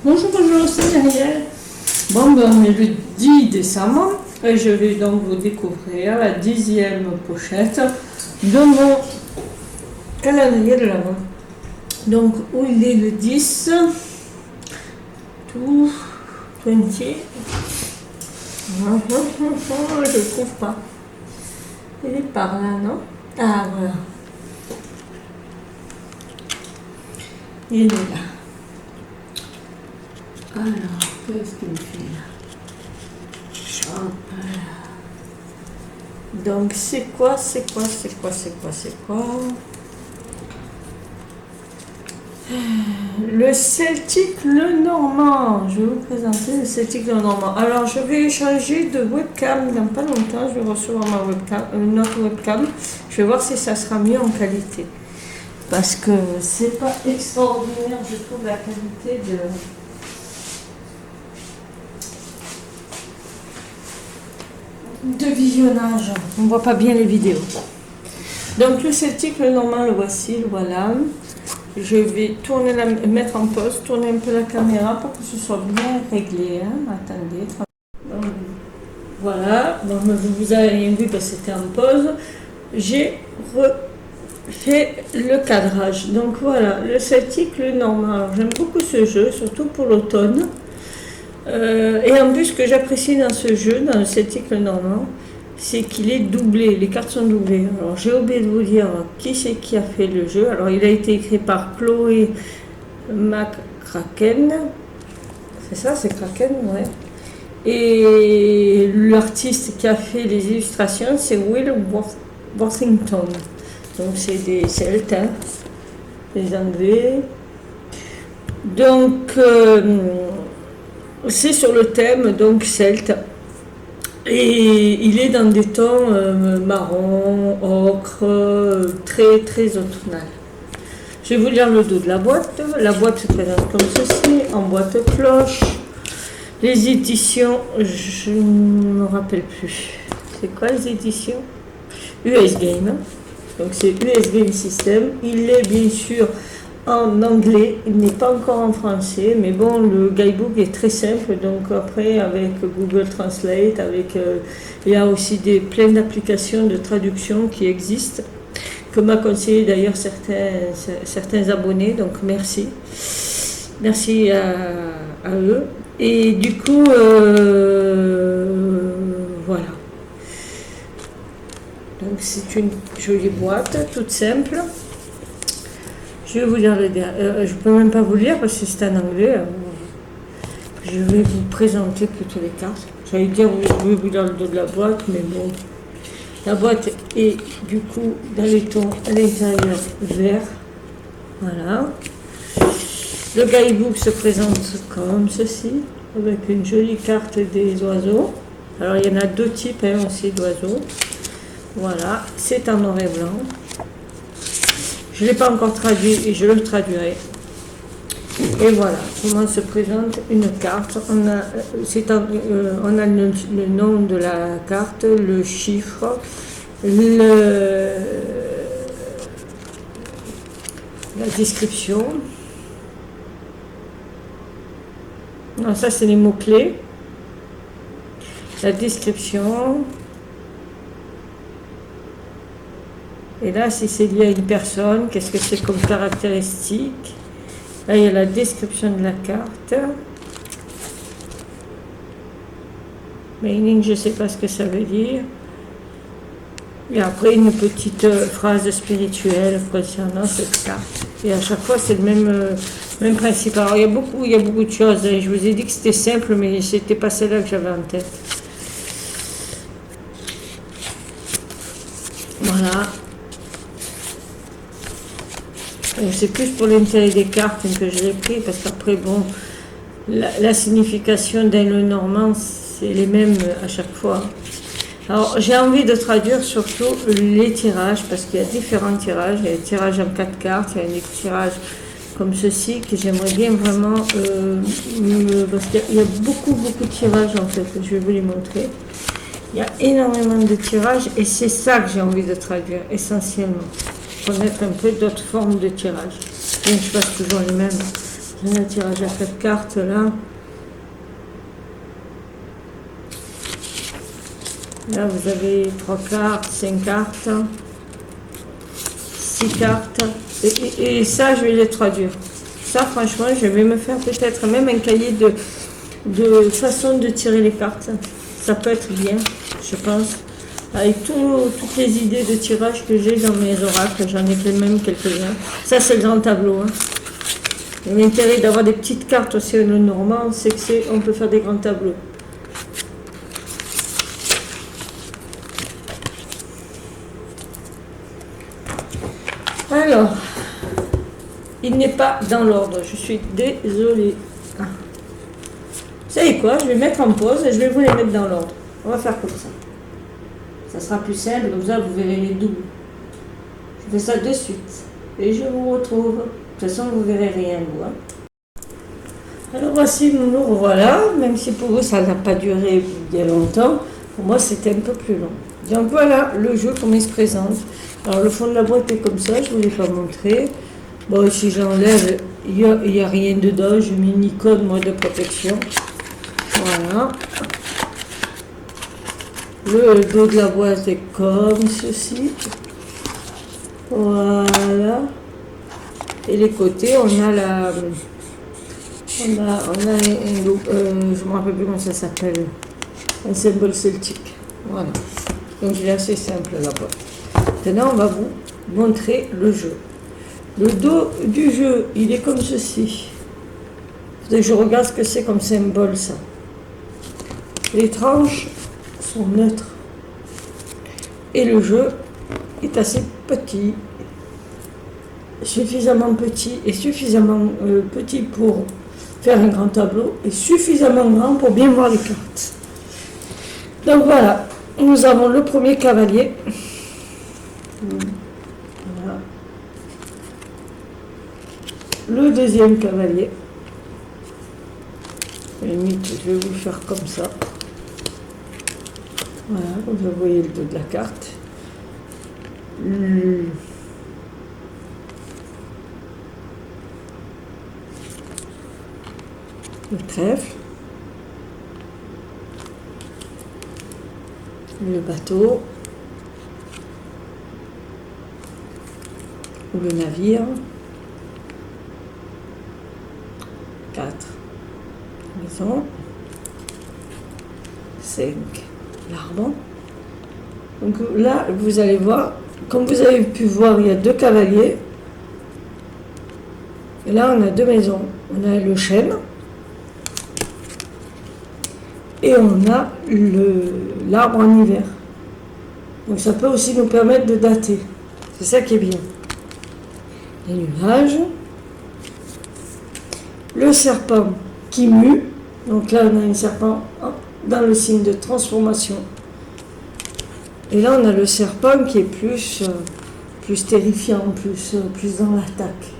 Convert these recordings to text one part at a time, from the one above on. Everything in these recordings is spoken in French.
Bonjour, bonjour, c'est Daniel. Bon, ben, on est le 10 décembre et je vais donc vous découvrir la 10e pochette de mon calendrier de l'Avent. Donc, où il est le 10, tout 20. Je ne trouve pas. Il est par là, non? Ah, voilà. Il est là. Alors, qu'est-ce qu'il me fait là? Hop là. Donc, c'est quoi? Le Celtic Le Normand. Je vais vous présenter le Celtic Le Normand. Alors, je vais changer de webcam dans pas longtemps. Je vais recevoir ma webcam, une autre webcam. Je vais voir si ça sera mieux en qualité. Parce que c'est pas extraordinaire, je trouve, la qualité de visionnage. On voit pas bien les vidéos. Donc le Celtic, le Normand, le voici, le voilà. Je vais tourner mettre en pause, tourner un peu la caméra pour que ce soit bien réglé. Hein. Attendez. Donc, voilà. Donc, vous avez rien vu parce que c'était en pause. J'ai refait le cadrage. Donc voilà, le Celtic, le Normand. Alors, j'aime beaucoup ce jeu, surtout pour l'automne. Et en plus, ce que j'apprécie dans ce jeu, dans le Celtic Le Normand, c'est qu'il est doublé, les cartes sont doublées. Alors j'ai oublié de vous dire qui c'est qui a fait le jeu. Alors il a été écrit par Chloé McCracken, c'est ça, c'est Kraken, ouais. Et l'artiste qui a fait les illustrations, c'est Will Worthington. Donc c'est des Celtes, hein, des Anglais. Donc c'est sur le thème donc celte et il est dans des tons marron, ocre, très très automnal. Je vais vous lire le dos de la boîte. La boîte se présente comme ceci, en boîte cloche. Les éditions, je ne me rappelle plus. C'est quoi les éditions? US Game. Donc c'est US Game System. Il est bien sûr en anglais, il n'est pas encore en français, mais bon, le guidebook est très simple, donc après avec Google Translate, il y a aussi plein d'applications de traduction qui existent, que m'a conseillé d'ailleurs certains abonnés, donc merci à eux. Et du coup, voilà. Donc c'est une jolie boîte, toute simple. Je vais vous lire le dernier. Je ne peux même pas vous lire parce que c'est en anglais. Je vais vous présenter plutôt les cartes. J'allais dire, je vais vous lire le dos de la boîte, mais bon. La boîte est du coup dans les tons à l'intérieur vert. Voilà. Le guidebook se présente comme ceci, avec une jolie carte des oiseaux. Alors il y en a deux types aussi d'oiseaux. Voilà, c'est en noir et blanc. Je ne l'ai pas encore traduit et je le traduirai. Et voilà comment se présente une carte. On a le nom de la carte, le chiffre, la description. Non, ça c'est les mots-clés. La description. Et là, si c'est lié à une personne, qu'est-ce que c'est comme caractéristique? Là, il y a la description de la carte. Meaning, je ne sais pas ce que ça veut dire. Et après, une petite phrase spirituelle concernant cette carte. Et à chaque fois, c'est le même principe. Alors, il y a beaucoup de choses. Je vous ai dit que c'était simple, mais c'était pas celle-là que j'avais en tête. Voilà. C'est plus pour l'intérêt des cartes que je l'ai pris, parce qu'après, bon, la signification d'un le normand, c'est les mêmes à chaque fois. Alors, j'ai envie de traduire surtout les tirages, parce qu'il y a différents tirages. Il y a des tirages en 4 cartes, il y a des tirages comme ceci, que j'aimerais bien vraiment, parce qu'il y a beaucoup de tirages en fait, je vais vous les montrer. Il y a énormément de tirages, et c'est ça que j'ai envie de traduire, essentiellement. Connaître un peu d'autres formes de tirage. Bien que je fasse toujours les mêmes. J'ai un tirage à 4 cartes là. Là, vous avez 3 cartes, 5 cartes, 6 cartes. Et ça, je vais les traduire. Ça, franchement, je vais me faire peut-être même un cahier de façon de tirer les cartes. Ça peut être bien, je pense. Avec toutes les idées de tirage que j'ai dans mes oracles, j'en ai fait même quelques-uns. Ça, c'est le grand tableau. Hein. L'intérêt d'avoir des petites cartes aussi le normand, c'est qu'on peut faire des grands tableaux. Alors, il n'est pas dans l'ordre, je suis désolée. Vous savez quoi, je vais mettre en pause et je vais vous les mettre dans l'ordre. On va faire comme ça. Ça sera plus simple, comme ça vous verrez les doubles. Je fais ça de suite. Et je vous retrouve. De toute façon, vous verrez rien, vous. Hein. Alors voici, nous revoilà. Même si pour vous, ça n'a pas duré bien longtemps. Pour moi, c'était un peu plus long. Donc voilà le jeu, comment il se présente. Alors le fond de la boîte est comme ça, je ne vous l'ai pas montré. Bon, si j'enlève, il n'y a rien dedans. Je mets une icône, moi, de protection. Voilà. Le dos de la boîte est comme ceci. Voilà. Et les côtés, on a je me rappelle plus comment ça s'appelle. Un symbole celtique. Voilà. Donc il est assez simple la boîte. Maintenant, on va vous montrer le jeu. Le dos du jeu, il est comme ceci. Je regarde ce que c'est comme symbole, ça. Les tranches sont neutres. Et le jeu est assez petit. Suffisamment petit et suffisamment petit pour faire un grand tableau et suffisamment grand pour bien voir les cartes. Donc voilà, nous avons le premier cavalier. Voilà. Le deuxième cavalier. À la limite, je vais vous le faire comme ça. Voilà, vous voyez le dos de la carte. Le trèfle. Le bateau. Ou le navire. 4. Maison. 5. L'arbre. Donc là, vous allez voir, comme vous avez pu voir, il y a 2 cavaliers. Et là, on a 2 maisons. On a le chêne. Et on a l'arbre en hiver. Donc ça peut aussi nous permettre de dater. C'est ça qui est bien. Les nuages. Le serpent qui mue. Donc là, on a un serpent dans le signe de transformation. Et là, on a le serpent qui est plus terrifiant, plus dans l'attaque.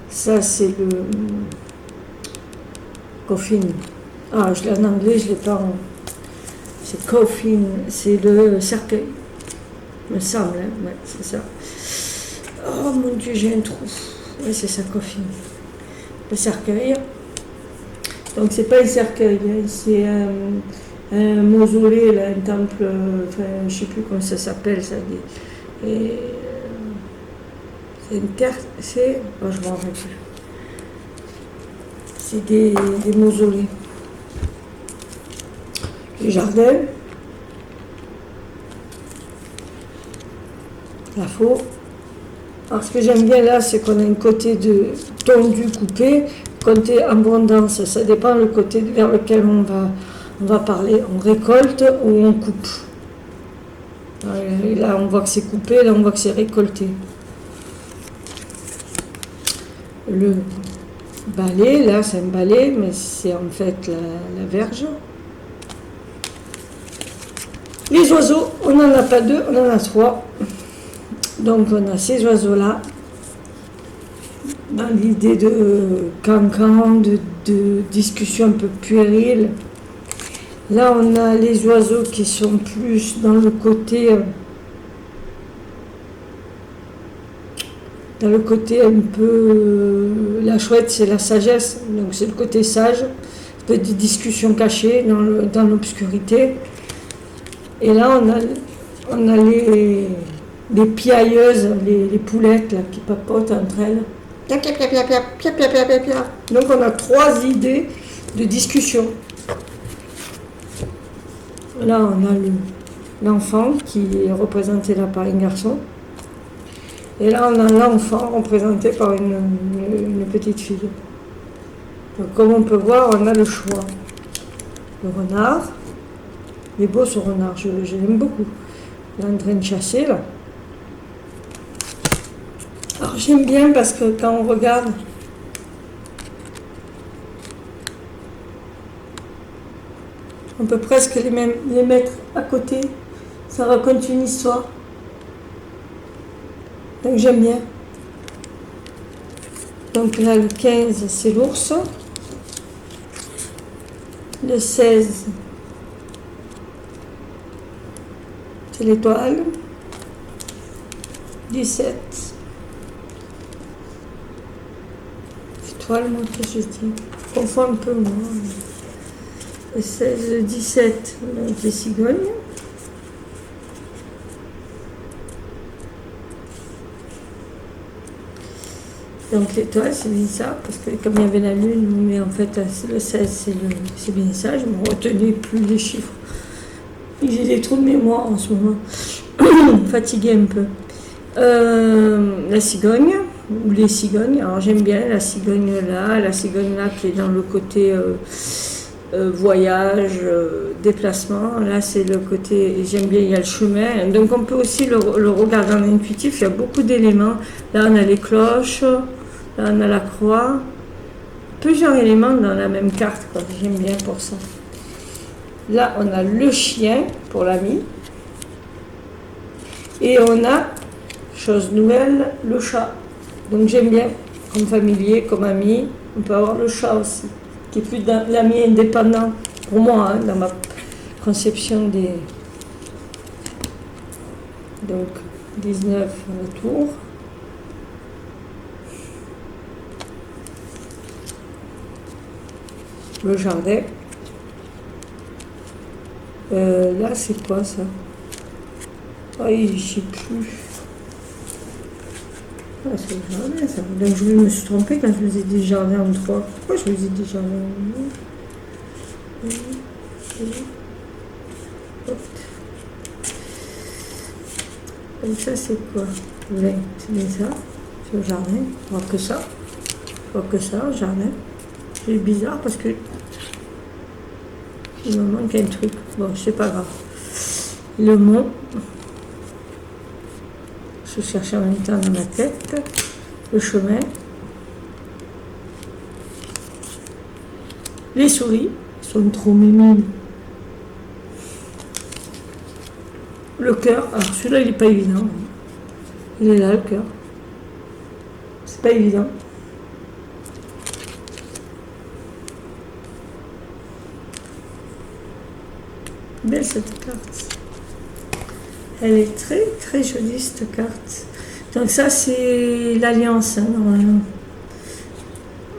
Ça, c'est le coffin. Ah, je l'ai en anglais, je l'ai pas en... C'est coffin, c'est le cercueil. Il me semble, hein? Ouais, c'est ça. Oh mon Dieu, j'ai un trou. Ouais, c'est ça, coffin. Le cercueil. Donc, c'est pas un cercueil, hein, c'est un mausolée, là, un temple, enfin, je sais plus comment ça s'appelle, ça. Et, c'est une terre, c'est... Oh, je m'en rappelle plus. C'est des mausolées. Le jardin. La faux. Alors, ce que j'aime bien là, c'est qu'on a un côté de tondu, coupé, côté abondance. Ça dépend le côté vers lequel on va parler. On récolte ou on coupe. Et là, on voit que c'est coupé, là, on voit que c'est récolté. Le balai, là c'est un balai, mais c'est en fait la verge. Les oiseaux, on n'en a pas 2, on en a 3. Donc on a ces oiseaux-là, dans l'idée de cancan, de discussion un peu puérile. Là, on a les oiseaux qui sont plus dans le côté un peu... la chouette, c'est la sagesse, donc c'est le côté sage, des discussions cachées dans l'obscurité. Et là, on a les piailleuses, les poulettes là, qui papotent entre elles. Donc on a 3 idées de discussion. Là, on a l'enfant qui est représenté là par un garçon. Et là, on a l'enfant représenté par une petite fille. Donc, comme on peut voir, on a le choix. Le renard, il est beau ce renard, je l'aime beaucoup. Il est en train de chasser là. Alors j'aime bien parce que quand on regarde, on peut presque les mettre à côté. Ça raconte une histoire. Donc j'aime bien. Donc là, le 15, c'est l'ours. Le 16, c'est l'étoile. 17, étoile, moi, que je dis. Je confonds un peu, moi. Le 16, le 17, donc les cigognes. Donc l'étoile, c'est bien ça, parce que comme il y avait la lune, mais en fait le 16, c'est bien ça, je me retenais plus les chiffres. J'ai des trous de mémoire en ce moment, fatiguée un peu. La cigogne, ou les cigognes, alors j'aime bien la cigogne là qui est dans le côté voyage, déplacement, là c'est le côté, j'aime bien, il y a le chemin, donc on peut aussi le regarder en intuitif, il y a beaucoup d'éléments, là on a les cloches, là on a la croix, plusieurs éléments dans la même carte, quoi. J'aime bien pour ça. Là on a le chien pour l'ami, et on a, chose nouvelle, le chat, donc j'aime bien, comme familier, comme ami, on peut avoir le chat aussi, qui est plus l'ami indépendant, pour moi, hein, dans ma conception des... Donc 19 le tour. Le jardin. Là, c'est quoi ça? Ah, je sais plus. Ah, c'est le jardin, ça. Donc, je me suis trompée quand je faisais des jardins en 3. Pourquoi je faisais des jardins en 2? Donc, ça, c'est quoi? Ouais, c'est bien ça. C'est le jardin. Je vois que ça. Je vois que ça, le jardin. C'est bizarre parce que il me manque un truc. Bon, c'est pas grave. Le mont. Je cherche en même temps dans ma tête. Le chemin. Les souris sont trop mimides. Le cœur. Alors celui-là, il n'est pas évident. Il est là, le cœur. C'est pas évident. Belle cette carte. Elle est très très jolie cette carte. Donc ça c'est l'alliance, hein, normalement.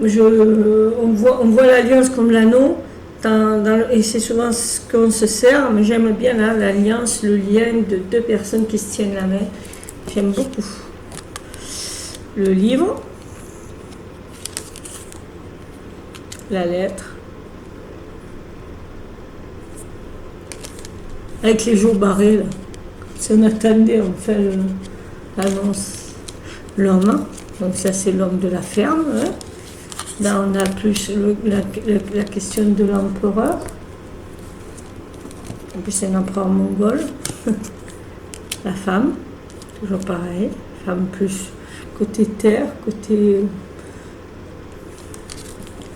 On voit l'alliance comme l'anneau, et c'est souvent ce qu'on se sert, mais j'aime bien là, l'alliance, le lien de 2 personnes qui se tiennent la main. J'aime beaucoup. Le livre, la lettre, avec les jours barrés là. Si on attendait, on fait l'annonce. L'homme, donc ça c'est l'homme de la ferme. Hein. Là on a plus la question de l'empereur. En plus c'est un empereur mongol. La femme, toujours pareil. Femme plus côté terre, côté...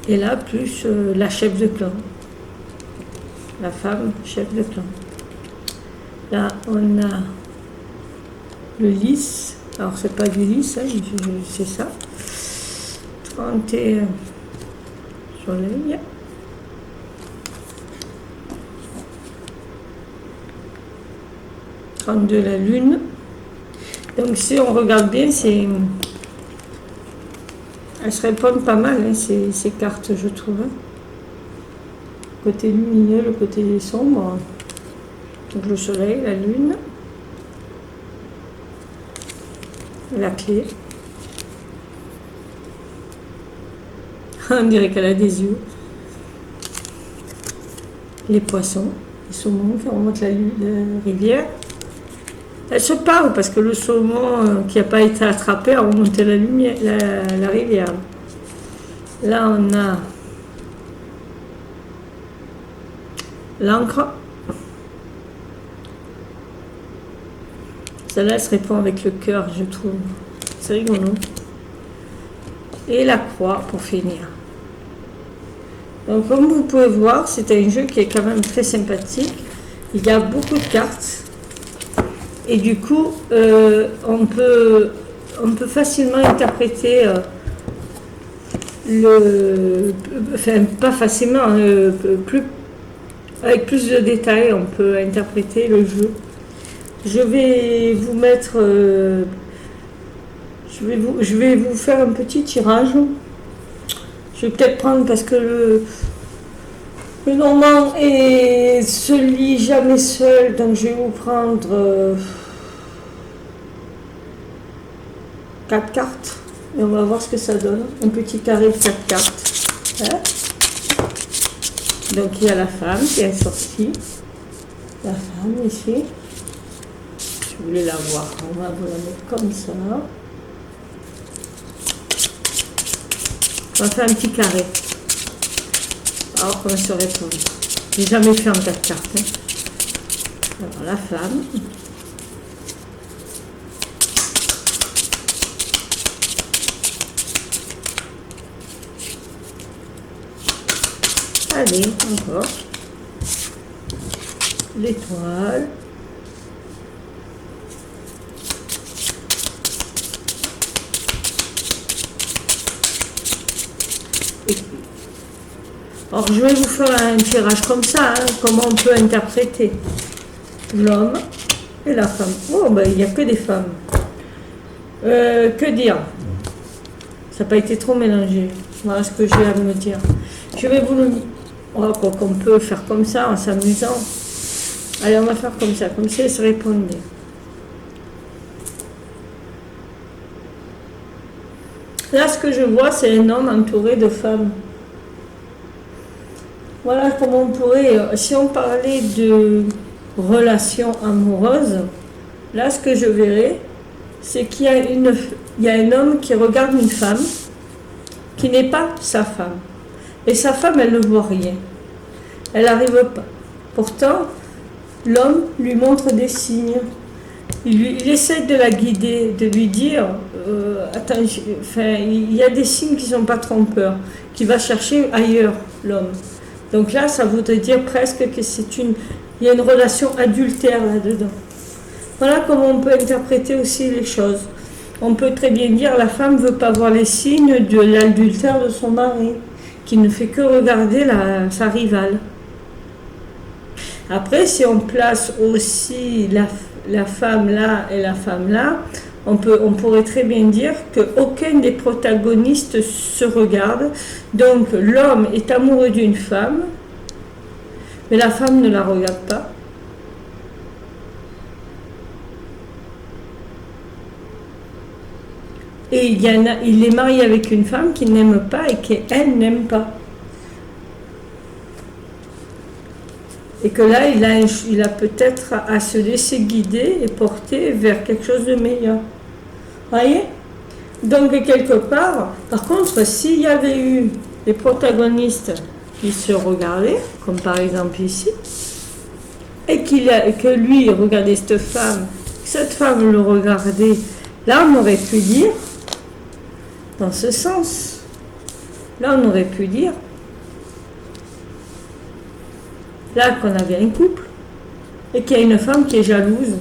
Et là plus la chef de clan. La femme chef de clan. Là, on a le lys. Alors, c'est pas du lys, hein, c'est ça. 31 soleil. 32 la lune. Donc si on regarde bien, elles se répondent pas mal, hein, ces cartes, je trouve. Hein. Le côté lumineux, le côté sombre. Donc le soleil, la lune. La clé. On dirait qu'elle a des yeux. Les poissons, les saumons qui remontent la rivière. Elle se parle parce que le saumon qui n'a pas été attrapé a remonté la rivière. Là, on a l'encre. Celle-là, elle se répond avec le cœur, je trouve. C'est rigolo. Et la croix pour finir. Donc, comme vous pouvez voir, c'est un jeu qui est quand même très sympathique. Il y a beaucoup de cartes. Et du coup, on peut facilement interpréter enfin, pas facilement, avec plus de détails, on peut interpréter le jeu. Je vais vous mettre, je vais vous faire un petit tirage. Je vais peut-être prendre parce que le normand se lit jamais seul, donc je vais vous prendre 4 cartes et on va voir ce que ça donne. Un petit carré de 4 cartes. Hein, donc il y a la femme qui est sortie. La femme ici. Je voulais la voir. On va vous la mettre comme ça. On va faire un petit carré. Alors comment se répondre. J'ai jamais fait en 4 cartes. Hein. Alors la femme. Allez, encore. L'étoile. Alors je vais vous faire un tirage comme ça, hein, comment on peut interpréter l'homme et la femme. Oh, ben il n'y a que des femmes. Que dire? Ça n'a pas été trop mélangé. Voilà ce que j'ai à me dire. Je vais vous le dire. Oh, qu'on peut faire comme ça en s'amusant. Allez, on va faire comme ça ils se répondent bien. Là, ce que je vois, c'est un homme entouré de femmes. Voilà comment on pourrait, si on parlait de relations amoureuses, là ce que je verrais, c'est qu'il y a un homme qui regarde une femme qui n'est pas sa femme. Et sa femme, elle ne voit rien. Elle n'arrive pas. Pourtant, l'homme lui montre des signes. Il essaie de la guider, de lui dire, attends, il y a des signes qui ne sont pas trompeurs, qui va chercher ailleurs, l'homme. Donc là, ça voudrait dire presque que il y a une relation adultère là-dedans. Voilà comment on peut interpréter aussi les choses. On peut très bien dire la femme ne veut pas voir les signes de l'adultère de son mari, qui ne fait que regarder sa rivale. Après, si on place aussi la femme là et la femme là, on pourrait très bien dire qu'aucun des protagonistes se regarde. Donc l'homme est amoureux d'une femme, mais la femme ne la regarde pas. Et il est marié avec une femme qu'il n'aime pas et qu'elle n'aime pas. Et que là, il a peut-être à se laisser guider et porter vers quelque chose de meilleur. Voyez? Donc, quelque part, par contre, s'il y avait eu des protagonistes qui se regardaient, comme par exemple ici, et que lui regardait cette femme le regardait, là, on aurait pu dire, dans ce sens, là, on aurait pu dire, là, qu'on avait un couple, et qu'il y a une femme qui est jalouse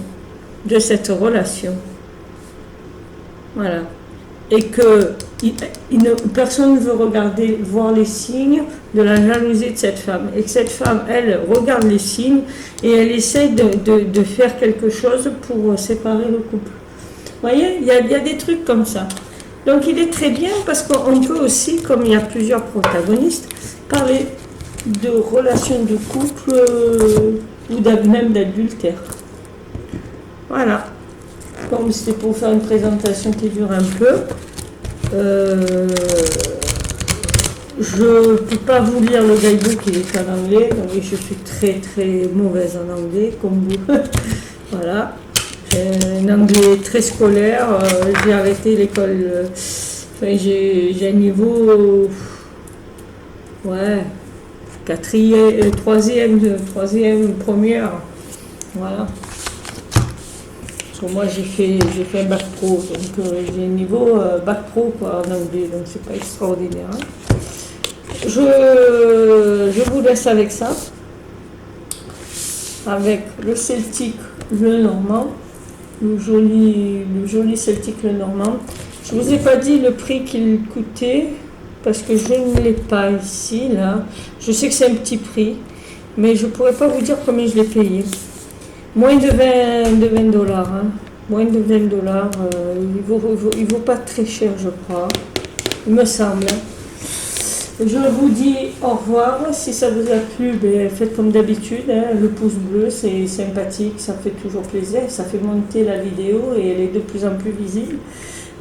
de cette relation. Voilà. Et que personne ne veut voir les signes de la jalousie de cette femme. Et que cette femme, elle, regarde les signes et elle essaye de faire quelque chose pour séparer le couple. Vous voyez, il y a des trucs comme ça. Donc il est très bien parce qu'on peut aussi, comme il y a plusieurs protagonistes, parler de relations de couple ou même d'adultère. Voilà. Comme c'était pour faire une présentation qui dure un peu. Je ne peux pas vous lire le guidebook, il est en anglais, donc je suis très très mauvaise en anglais, comme vous. Voilà. J'ai un anglais très scolaire, j'ai arrêté l'école, j'ai un niveau, ouais, quatrième, troisième, première, voilà. Parce que moi j'ai fait un bac pro, donc j'ai un niveau bac pro quoi, en anglais, donc c'est pas extraordinaire. Hein. Je vous laisse avec ça, avec le celtique, le normand, le joli celtique, le normand. Je ne vous ai pas dit le prix qu'il coûtait, parce que je ne l'ai pas ici, là. Je sais que c'est un petit prix, mais je ne pourrais pas vous dire combien je l'ai payé. Moins de 20 dollars, hein. Moins de 20 dollars, il vaut pas très cher, je crois, il me semble. Je vous dis au revoir. Si ça vous a plu, faites comme d'habitude, hein. Le pouce bleu, c'est sympathique, ça fait toujours plaisir, ça fait monter la vidéo et elle est de plus en plus visible.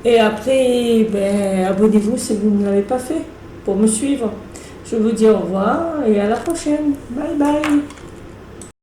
Et après, abonnez-vous si vous ne l'avez pas fait pour me suivre. Je vous dis au revoir et à la prochaine. Bye bye.